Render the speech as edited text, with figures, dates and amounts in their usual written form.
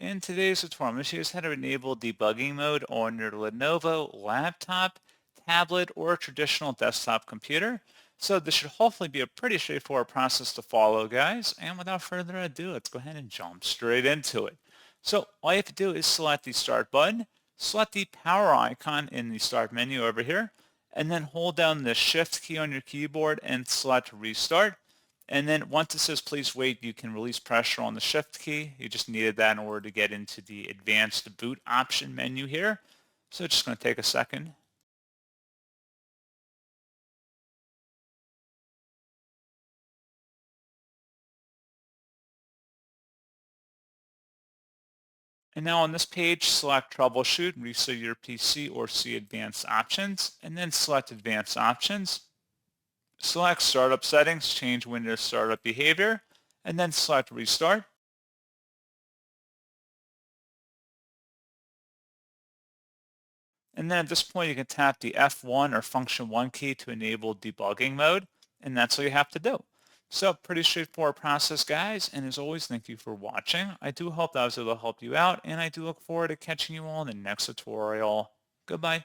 In today's tutorial, I'm going to show you how to enable debugging mode on your Lenovo laptop, tablet, or traditional desktop computer. So this should hopefully be a pretty straightforward process to follow, guys. And without further ado, let's go ahead and jump straight into it. So all you have to do is select the Start button, select the power icon in the Start menu over here, and then hold down the Shift key on your keyboard and select Restart. And then once it says please wait, you can release pressure on the shift key. You just needed that in order to get into the advanced boot option menu here. So it's just going to take a second. And now on this page, select troubleshoot, reset your PC or see advanced options, and then select advanced options. Select startup settings, change Windows startup behavior, and then select restart. And then at this point, you can tap the F1 or function 1 key to enable debugging mode, and that's all you have to do. So pretty straightforward process, guys, and as always, thank you for watching. I do hope that was able to help you out, and I do look forward to catching you all in the next tutorial. Goodbye.